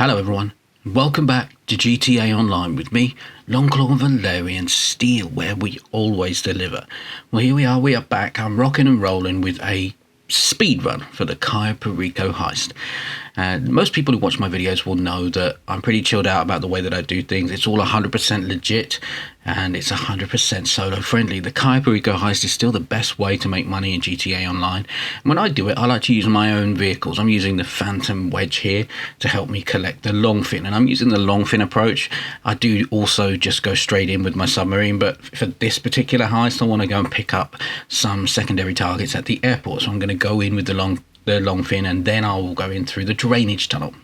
Hello everyone, and welcome back to GTA Online with me, Longclaw Valerian Steel, where we always deliver. Well, here we are back. I'm rocking and rolling with a speed run for the Cayo Perico Heist. Most people who watch my videos will know that I'm pretty chilled out about the way that I do things. It's all 100% legit and it's 100% solo friendly. The Cayo Perico Heist is still the best way to make money in GTA Online. And when I do it, I like to use my own vehicles. I'm using the Phantom Wedge here to help me collect the long fin, and I'm using the long fin approach. I do also just go straight in with my submarine, but for this particular heist I want to go and pick up some secondary targets at the airport, so I'm going to go in with the long fin, and then I will go in through the drainage tunnel.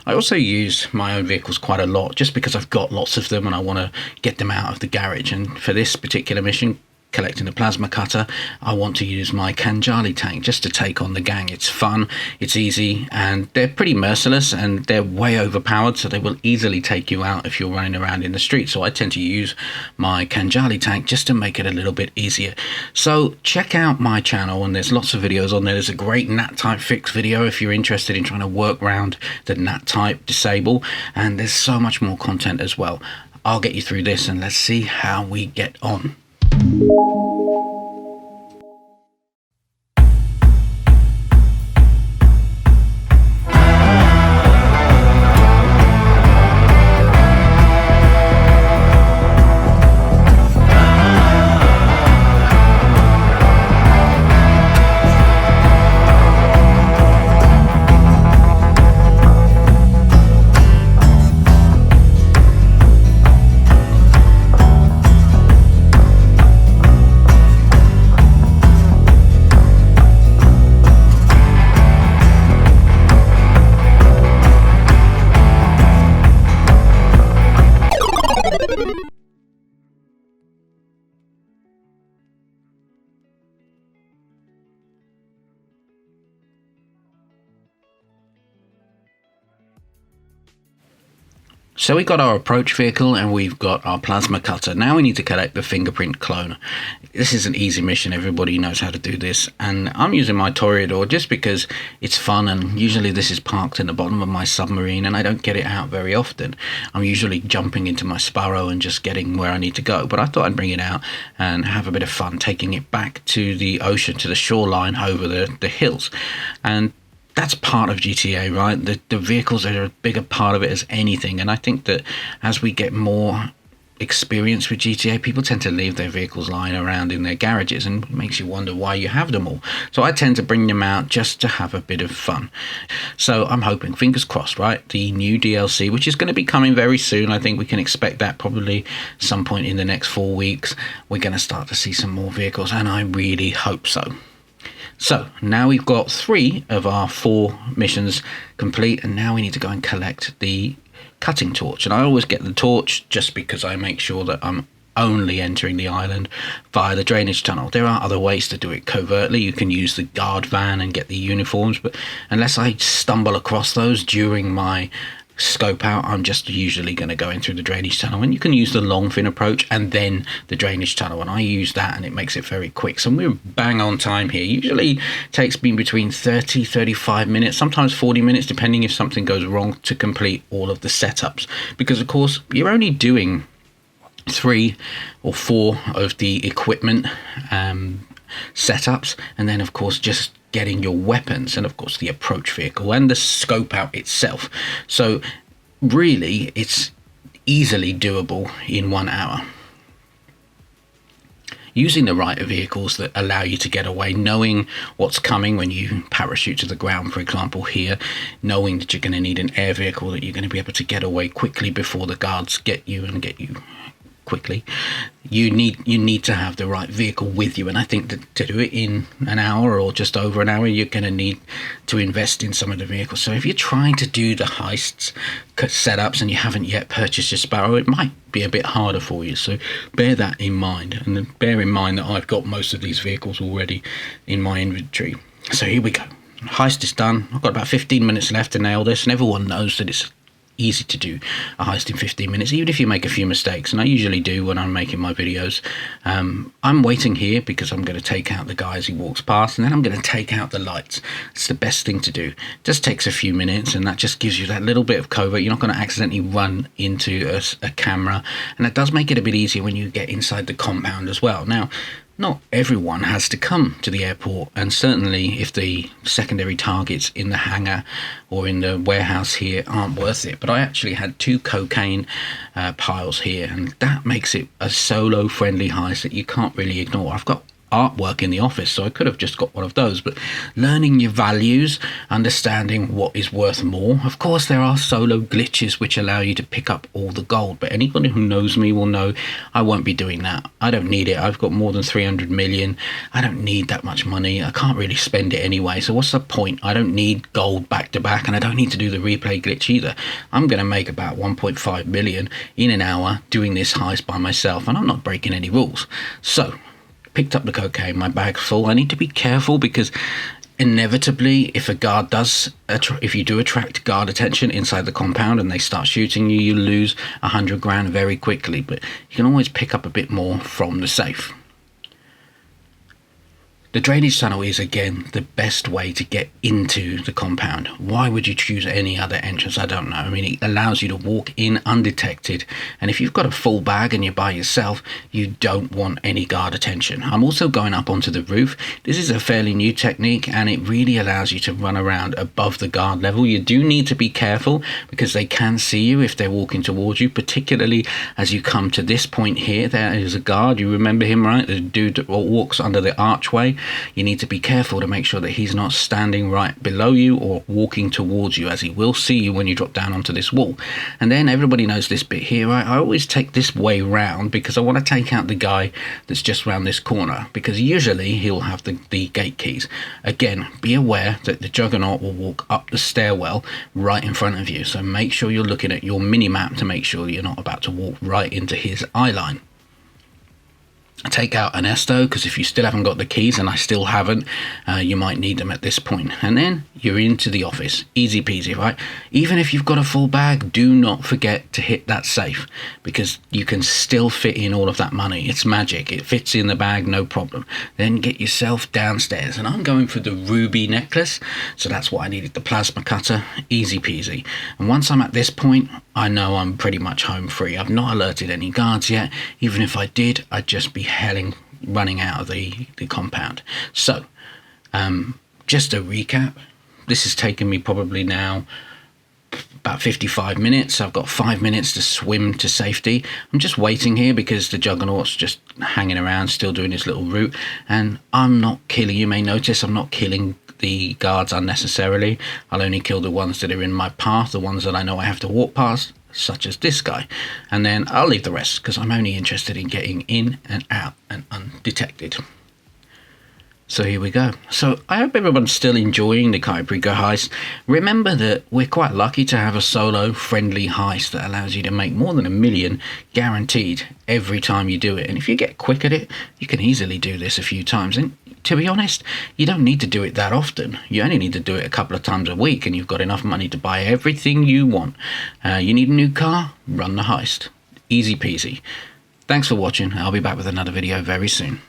I also use my own vehicles quite a lot just because I've got lots of them and I want to get them out of the garage. And for this particular mission, collecting the plasma cutter, I want to use my Kanjali tank just to take on the gang. It's fun, it's easy, and they're pretty merciless and they're way overpowered, so they will easily take you out if you're running around in the street. So I tend to use my Kanjali tank just to make it a little bit easier. So check out my channel, and there's lots of videos on there. There's a great NAT type fix video if you're interested in trying to work around the NAT type disable, and there's so much more content as well. I'll get you through this and let's see how we get on. So we got our approach vehicle and we've got our plasma cutter. Now we need to collect the fingerprint clone. This is an easy mission, everybody knows how to do this, and I'm using my Toreador just because it's fun, and usually this is parked in the bottom of my submarine and I don't get it out very often. I'm usually jumping into my Sparrow and just getting where I need to go, but I thought I'd bring it out and have a bit of fun taking it back to the ocean, to the shoreline over the hills. And that's part of GTA, right? The vehicles are a bigger part of it as anything, and I think that as we get more experience with GTA, people tend to leave their vehicles lying around in their garages, and it makes you wonder why you have them all. So I tend to bring them out just to have a bit of fun. So I'm hoping, fingers crossed, right, the new DLC, which is going to be coming very soon. I think we can expect that probably some point in the next 4 weeks. We're going to start to see some more vehicles, and I really hope so. So now we've got 3 of our 4 missions complete, and now we need to go and collect the cutting torch. And I always get the torch just because I make sure that I'm only entering the island via the drainage tunnel. There are other ways to do it covertly. You can use the guard van and get the uniforms, but unless I stumble across those during my scope out, I'm just usually going to go in through the drainage tunnel. And you can use the long fin approach and then the drainage tunnel, and I use that and it makes it very quick. So we're bang on time here. Usually takes me between 30-35 minutes, sometimes 40 minutes, depending if something goes wrong, to complete all of the setups, because of course you're only doing 3 or 4 of the equipment setups, and then of course just getting your weapons and of course the approach vehicle and the scope out itself. So really it's easily doable in 1 hour. Using the right vehicles that allow you to get away, knowing what's coming when you parachute to the ground, for example here, knowing that you're going to need an air vehicle, that you're going to be able to get away quickly before the guards get you and get you quickly. You need to have the right vehicle with you, and I think that to do it in an hour or just over an hour, you're going to need to invest in some of the vehicles. So if you're trying to do the heists setups and you haven't yet purchased your Sparrow, it might be a bit harder for you, so bear that in mind, and then bear in mind that I've got most of these vehicles already in my inventory. So here we go. Heist is done. I've got about 15 minutes left to nail this, and everyone knows that it's easy to do a heist in 15 minutes, even if you make a few mistakes, and I usually do when I'm making my videos. I'm waiting here because I'm going to take out the guy as he walks past, and then I'm going to take out the lights. It's the best thing to do. It just takes a few minutes, and that just gives you that little bit of covert. You're not going to accidentally run into a camera, and it does make it a bit easier when you get inside the compound as well. Now, not everyone has to come to the airport, and certainly if the secondary targets in the hangar or in the warehouse here aren't worth it. But I actually had 2 cocaine piles here, and that makes it a solo friendly heist that you can't really ignore. I've got artwork in the office, so I could have just got one of those, but learning your values, understanding what is worth more. Of course, there are solo glitches which allow you to pick up all the gold, but anybody who knows me will know I won't be doing that. I don't need it. I've got more than 300 million. I don't need that much money. I can't really spend it anyway, so what's the point? I don't need gold back to back, and I don't need to do the replay glitch either. I'm going to make about 1.5 million in an hour doing this heist by myself, and I'm not breaking any rules. So picked up the cocaine, my bag's full. I need to be careful because inevitably, if a guard if you do attract guard attention inside the compound and they start shooting you, you lose 100 grand very quickly. But you can always pick up a bit more from the safe. The drainage tunnel is, again, the best way to get into the compound. Why would you choose any other entrance? I don't know. I mean, it allows you to walk in undetected. And if you've got a full bag and you're by yourself, you don't want any guard attention. I'm also going up onto the roof. This is a fairly new technique, and it really allows you to run around above the guard level. You do need to be careful because they can see you if they're walking towards you, particularly as you come to this point here. There is a guard. You remember him, right? The dude that walks under the archway. You need to be careful to make sure that he's not standing right below you or walking towards you, as he will see you when you drop down onto this wall. And then everybody knows this bit here, right? I always take this way round because I want to take out the guy that's just round this corner, because usually he'll have the gate keys. Again, be aware that the Juggernaut will walk up the stairwell right in front of you, so make sure you're looking at your mini-map to make sure you're not about to walk right into his eye line. Take out an Esto, because if you still haven't got the keys, and I still haven't, you might need them at this point. And then you're into the office. Easy peasy, right? Even if you've got a full bag, do not forget to hit that safe, because you can still fit in all of that money. It's magic. It fits in the bag, no problem. Then get yourself downstairs. And I'm going for the ruby necklace, so that's what I needed, the plasma cutter. Easy peasy. And once I'm at this point, I know I'm pretty much home free. I've not alerted any guards yet. Even if I did, I'd just be running out of the compound. So, just a recap. This has taken me probably now about 55 minutes. I've got 5 minutes to swim to safety. I'm just waiting here because the Juggernaut's just hanging around, still doing his little route. And I'm not killing, you may notice I'm not killing the guards unnecessarily. I'll only kill the ones that are in my path, the ones that I know I have to walk past, such as this guy, and then I'll leave the rest because I'm only interested in getting in and out and undetected. So here we go. So I hope everyone's still enjoying the Cayo Perico Heist. Remember that we're quite lucky to have a solo friendly heist that allows you to make more than $1 million guaranteed every time you do it. And if you get quick at it, you can easily do this a few times. And to be honest, you don't need to do it that often. You only need to do it a couple of times a week and you've got enough money to buy everything you want. You need a new car? Run the heist. Easy peasy. Thanks for watching. I'll be back with another video very soon.